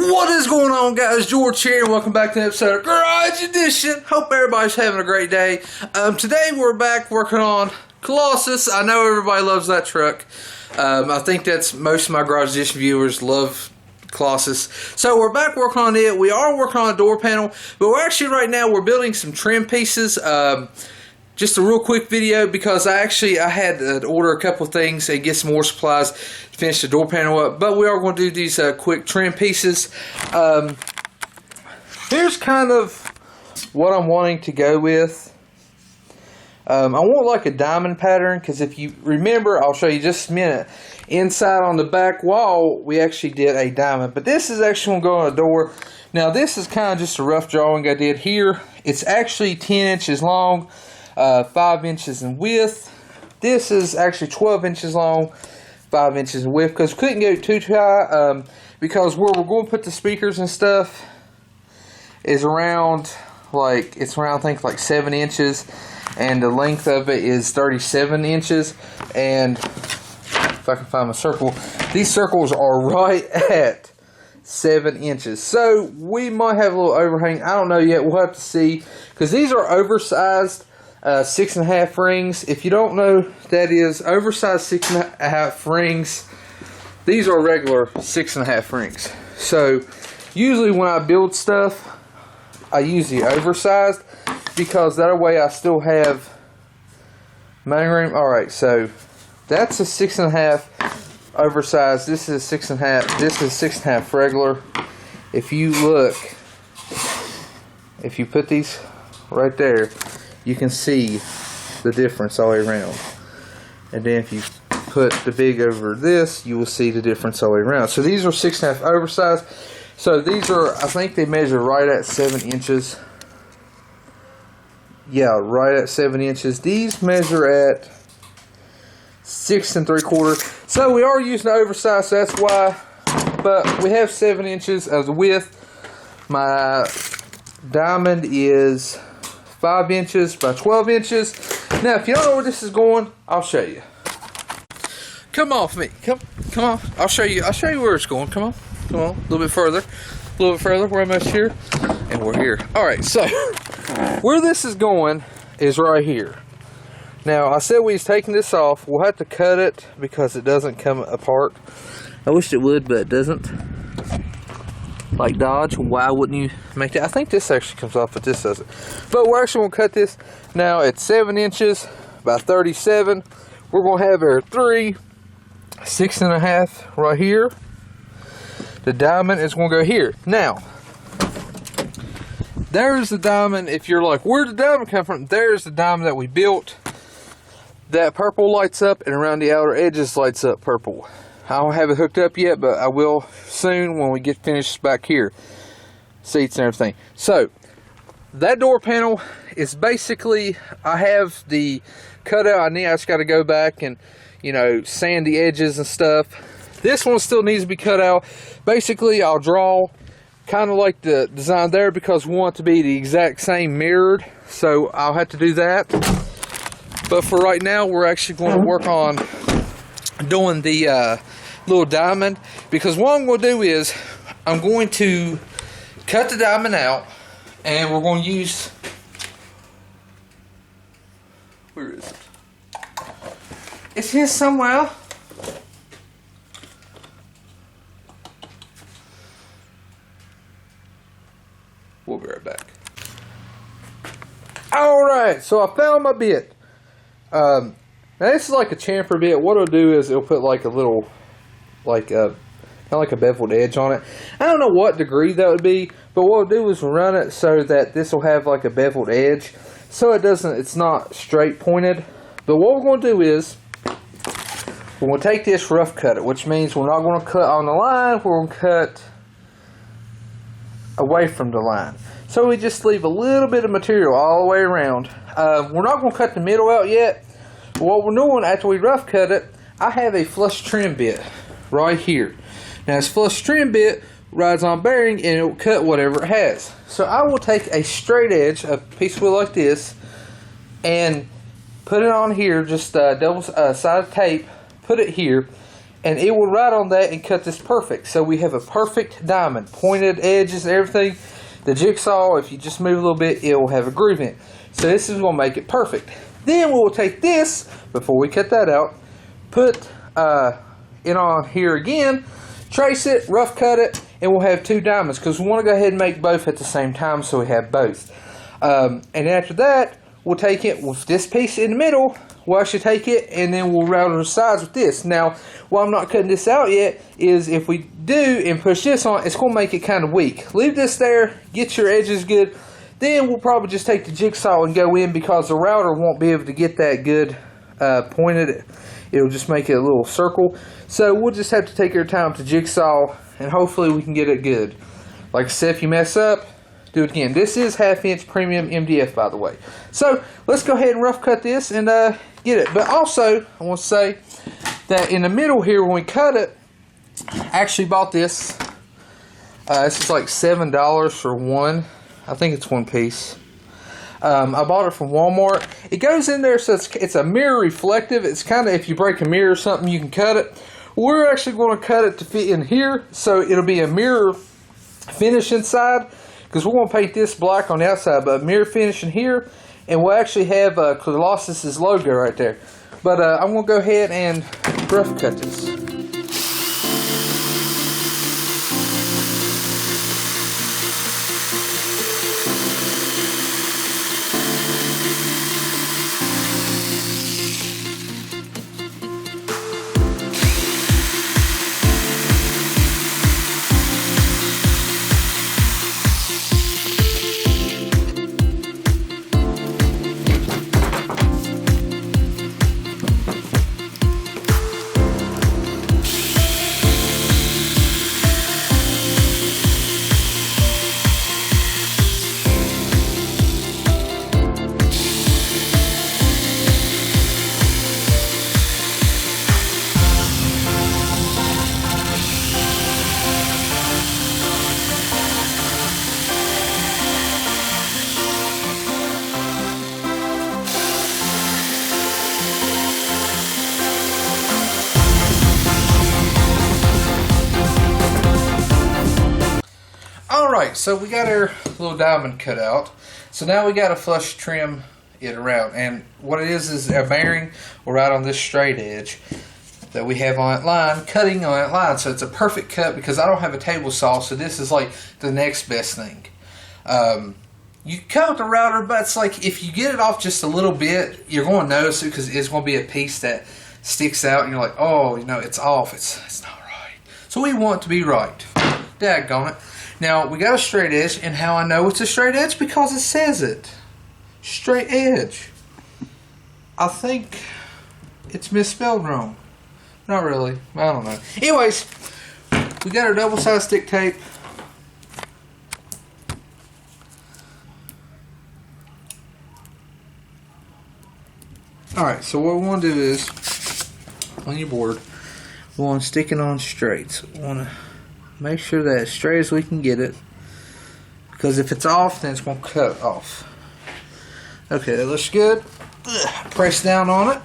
What is going on, guys? George here, and welcome back to an episode of Garage Edition. Hope everybody's having a great day. Today we're back working on Colossus. I know everybody loves that truck. I think that's most of my Garage Edition viewers love Colossus. So we're back working on it. We are working on a door panel, but we're actually right now we're building some trim pieces. Just a real quick video because I had to order a couple things and get some more supplies to finish the door panel up. But we are going to do these quick trim pieces. Here's kind of what I'm wanting to go with. I want like a diamond pattern because if you remember, I'll show you just a minute. Inside on the back wall, we actually did a diamond. But this is actually going to go on a door. Now this is kind of just a rough drawing I did here. It's actually 10 inches long. 5 inches in width. This is actually 12 inches long, 5 inches in width, because we couldn't go too high, because where we're going to put the speakers and stuff is around, I think like 7 inches, and the length of it is 37 inches, and if I can find my circle, these circles are right at 7 inches, so we might have a little overhang. I don't know yet, we'll have to see, because these are oversized 6.5 rings. If you don't know, that is oversized 6.5 rings. These are regular 6.5 rings. So usually when I build stuff, I use the oversized because that way I still have mounting room. Alright, so that's a 6.5 oversized. This is 6.5. This is 6.5 regular. If you look, if you put these right there, you can see the difference all the way around. And then if you put the big over this, you will see the difference all the way around. So these are 6.5 oversized. So these are, I think they measure right at 7 inches. Yeah, right at 7 inches. These measure at 6 3/4. So we are using the oversized, so that's why. But we have 7 inches as width. My diamond is 5 inches by 12 inches. Now, if you don't know where this is going, I'll show you. Come off me. Come on. I'll show you where it's going. Come on. A little bit further. We're almost here. And we're here. Alright, so where this is going is right here. Now, I said we was taking this off. We'll have to cut it because it doesn't come apart. I wish it would, but it doesn't. Like Dodge, why wouldn't you make that? I think this actually comes off, but this doesn't. But we're actually going to cut this. Now it's 7 inches by 37. We're going to have our 3 6.5 right here. The diamond is going to go here. Now, there's the diamond. If you're like, where'd the diamond come from? There's the diamond that we built. That purple lights up, and around the outer edges lights up purple. I don't have it hooked up yet, but I will soon when we get finished back here. Seats and everything. So, that door panel is basically, I have the cutout. I just got to go back and, sand the edges and stuff. This one still needs to be cut out. Basically, I'll draw kind of like the design there because we want it to be the exact same mirrored. So, I'll have to do that. But for right now, we're actually going to work on doing the little diamond, because what I'm going to do is I'm going to cut the diamond out, and we're going to use, where is it? It's here somewhere. We'll be right back. Alright, so I found my bit. Now this is like a chamfer bit. What it'll do is it'll put like a little, kind of like a beveled edge on it. I don't know what degree that would be, but what we'll do is run it so that this will have like a beveled edge, so it's not straight pointed. But what we're going to do is we're going to take this rough cut it, which means we're not going to cut on the line. We're going to cut away from the line. So we just leave a little bit of material all the way around. We're not going to cut the middle out yet. What we're doing after we rough cut it, I have a flush trim bit right here. Now this flush trim bit rides on bearing and it will cut whatever it has. So I will take a straight edge, a piece of wood like this, and put it on here, just double sided tape, put it here, and it will write on that and cut this perfect. So we have a perfect diamond, pointed edges and everything. The jigsaw, if you just move a little bit, it will have a groove in it. So this is going to make it perfect. Then we'll take this, before we cut that out, put it on here again, trace it, rough cut it, and we'll have 2 diamonds, because we want to go ahead and make both at the same time so we have both. And after that, we'll take it with this piece in the middle. We'll actually take it and then we'll round the sides with this. Now, why I'm not cutting this out yet is if we do and push this on, it's going to make it kind of weak. Leave this there, get your edges good. Then we'll probably just take the jigsaw and go in, because the router won't be able to get that good pointed. It'll just make it a little circle. So we'll just have to take our time to jigsaw, and hopefully we can get it good. Like I said, if you mess up, do it again. This is 1/2" premium MDF, by the way. So let's go ahead and rough cut this and get it. But also, I want to say that in the middle here, when we cut it, I actually bought this. This is like $7 for one. I think it's one piece. I bought it from Walmart. It goes in there, so it's a mirror reflective. It's kind of, if you break a mirror or something, you can cut it. We're actually going to cut it to fit in here, so it'll be a mirror finish inside, because we're going to paint this black on the outside, but mirror finish in here, and we'll actually have Colossus' logo right there. But I'm going to go ahead and rough cut this. Alright, so we got our little diamond cut out. So now we got to flush trim it around. And what it is a bearing right on this straight edge that we have on that line, cutting on that line. So it's a perfect cut, because I don't have a table saw, so this is like the next best thing. You cut with the router, but it's like if you get it off just a little bit, you're going to notice it, because it's going to be a piece that sticks out and you're like, oh, you know, it's off. It's not right. So we want it to be right. Daggone it. Now, we got a straight edge, and how I know it's a straight edge? Because it says it. Straight edge. I think it's misspelled wrong. Not really. I don't know. Anyways, we got our double-sided stick tape. Alright, so what we want to do is, on your board, we want to stick it on straight. So we want to make sure that as straight as we can get it, because if it's off, then it's going to cut off. Okay, that looks good. Press down on it.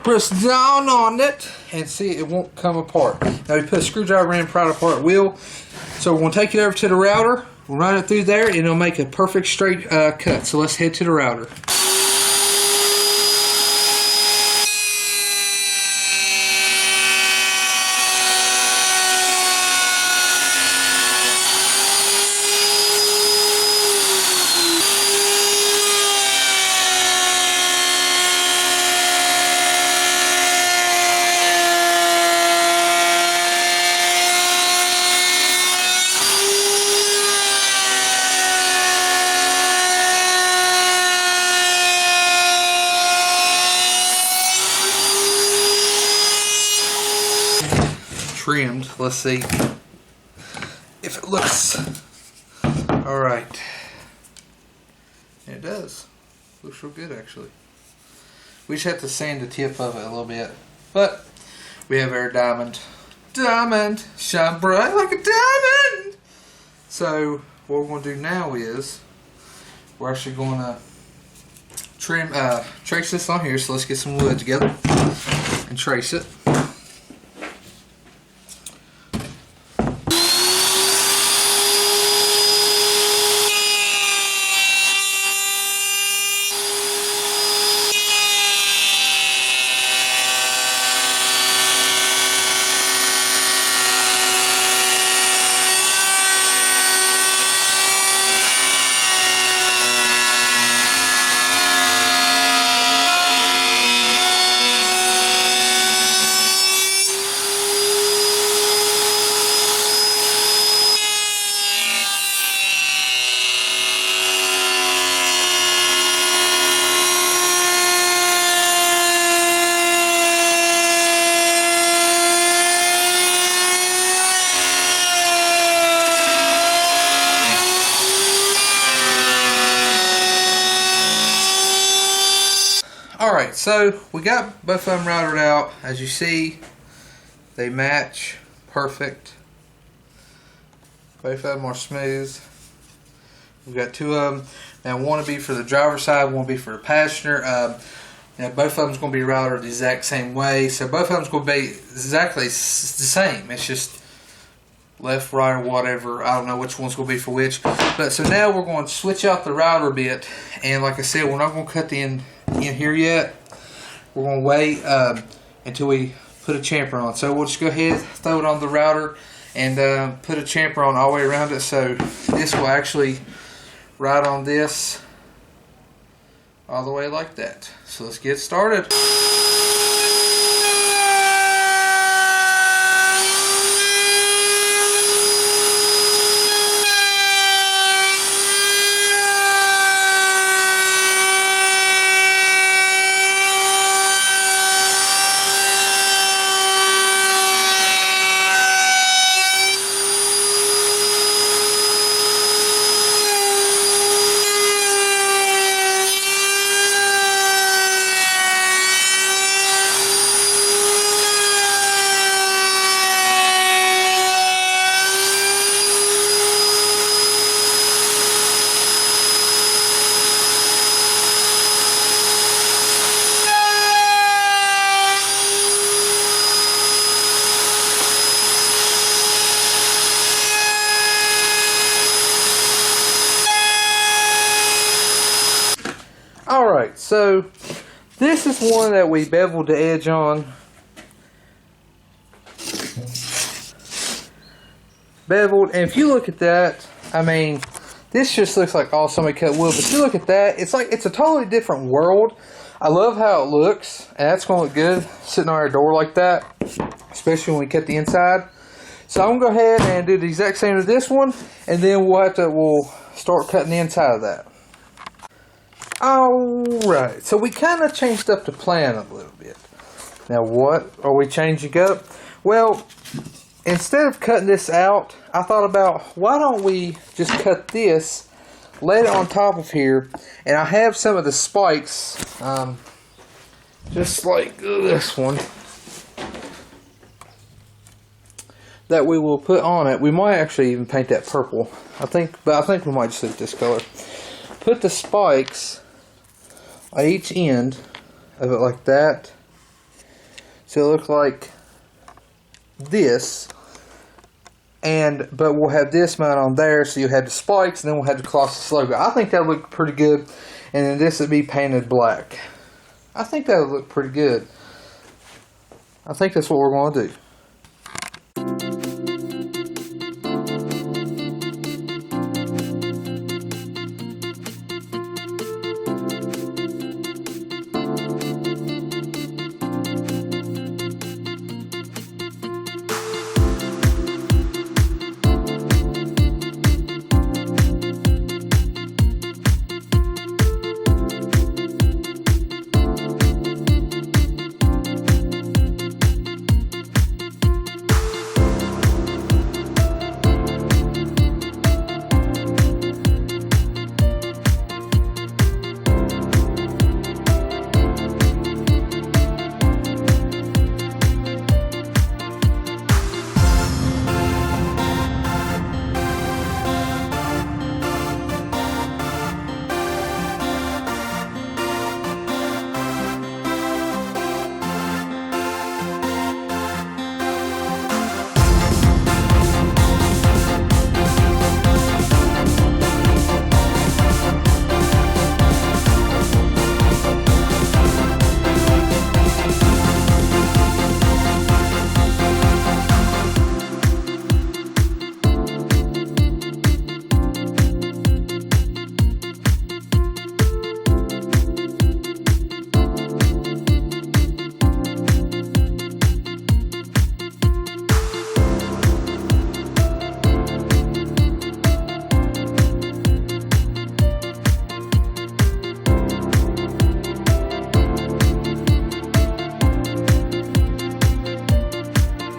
Press down on it, and see, it won't come apart. Now we put a screwdriver in, pry it apart, it will. So we're going to take it over to the router. We'll run it through there, and it'll make a perfect straight cut. So let's head to the router. Trimmed. Let's see if it looks alright. It does. Looks real good, actually. We just have to sand the tip of it a little bit. But we have our diamond. Diamond! Shine bright like a diamond! So what we're going to do now is we're actually going to trace this on here. So let's get some wood together and trace it. Alright, so we got both of them routed out. As you see, they match perfect. Both of them are smooth. We've got two of them. Now one will be for the driver's side, one will be for the passenger. Now both of them is going to be routed the exact same way. So both of them is going to be exactly the same. It's just left, right, or whatever. I don't know which one's going to be for which. But so now we're going to switch out the router bit. And like I said, we're not going to cut the end in here yet. We're going to wait until we put a chamfer on. So we'll just go ahead, throw it on the router, and put a chamfer on all the way around it. So this will actually ride on this all the way like that. So let's get started. Alright, so this is one that we beveled the edge on. Beveled, and if you look at that, I mean, this just looks like all somebody cut wood, but if you look at that, it's like it's a totally different world. I love how it looks, and that's going to look good sitting on our door like that, especially when we cut the inside. So I'm going to go ahead and do the exact same with this one, and then we'll start cutting the inside of that. Alright, so we kind of changed up the plan a little bit. Now what are we changing up? Well, instead of cutting this out, I thought about why don't we just cut this, lay it on top of here, and I have some of the spikes, just like this one, that we will put on it. We might actually even paint that purple. I think we might just leave this color. Put the spikes at each end of it like that, so it looks like this, but we'll have this mount on there, so you have the spikes, and then we'll have the Colossus logo. I think that would look pretty good, and then this would be painted black. I think that would look pretty good. I think that's what we're going to do.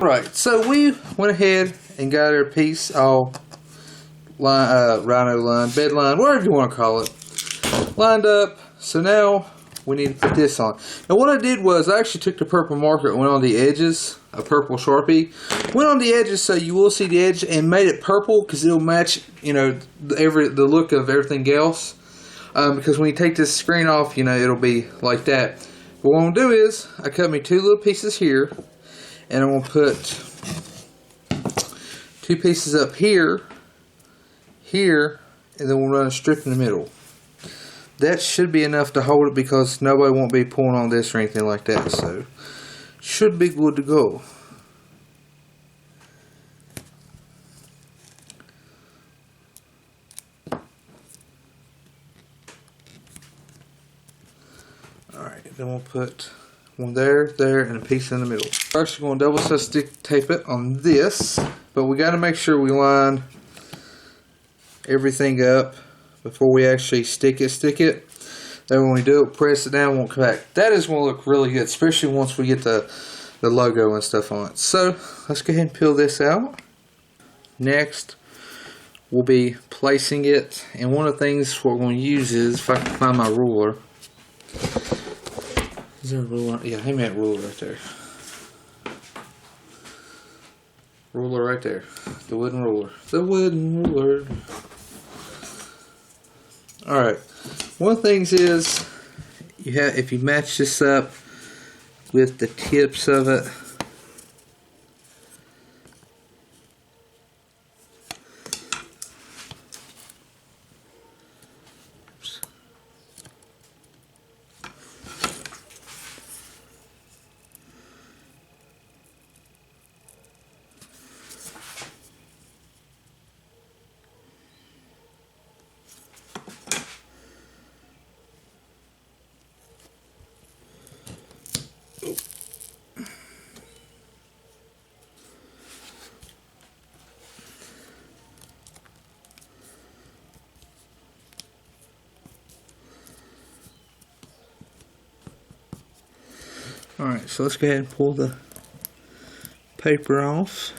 Alright, so we went ahead and got our piece all rhino line, bed line, whatever you want to call it, lined up. So now we need to put this on. Now what I did was I actually took the purple marker and went on the edges, a purple Sharpie, went on the edges so you will see the edge, and made it purple because it'll match, you know, the look of everything else. Because when you take this screen off, you know, it'll be like that. But what I'm going to do is I cut me 2 little pieces here, and I'm going to put 2 pieces up here, and then we'll run a strip in the middle. That should be enough to hold it because nobody won't be pulling on this or anything like that. So, should be good to go. Alright, then we'll put one there, and a piece in the middle. First, we're going to double sided stick tape it on this, but we got to make sure we line everything up before we actually stick it. Then when we do it, press it down, won't come back. That is going to look really good, especially once we get the logo and stuff on it. So let's go ahead and peel this out. Next, we'll be placing it, and one of the things we're going to use is, if I can find my ruler. Is there a ruler? Yeah, hand me that ruler right there. Ruler right there. The wooden ruler. The wooden ruler. Alright. One of the things is, if you match this up with the tips of it, alright, so let's go ahead and pull the paper off.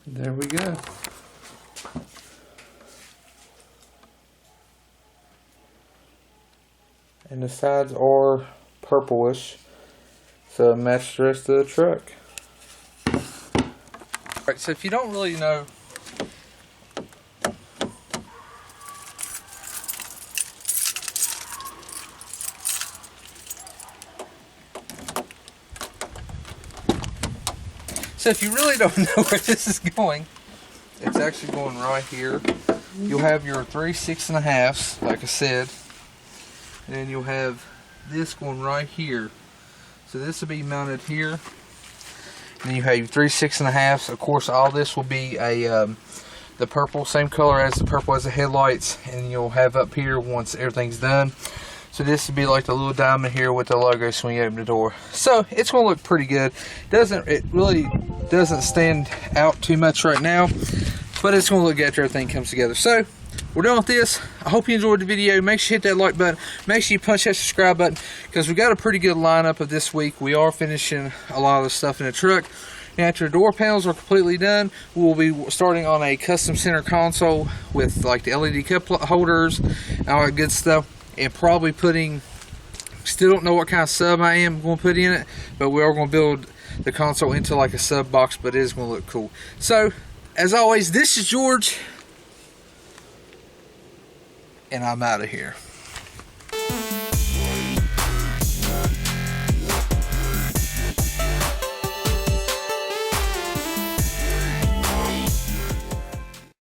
There we go. And the sides are purplish, so it matches the rest of the truck. Alright, so if you don't really know So if you really don't know where this is going, it's actually going right here. You'll have your 3 6.5s, like I said, and then you'll have this going right here. So this will be mounted here, and then you have your 3 6.5s. Of course, all this will be a the purple, same color as the purple as the headlights, and you'll have up here once everything's done. So this would be like the little diamond here with the logo when you open the door. So it's going to look pretty good. It really doesn't stand out too much right now, but it's going to look good after everything comes together. So we're done with this. I hope you enjoyed the video. Make sure you hit that like button. Make sure you punch that subscribe button, because we got a pretty good lineup of this week. We are finishing a lot of the stuff in the truck. Now, after the door panels are completely done, we'll be starting on a custom center console with like the LED cup holders and all that good stuff. And probably still don't know what kind of sub I am going to put in it, but we are going to build the console into like a sub box, but it is going to look cool. So, as always, this is George, and I'm out of here.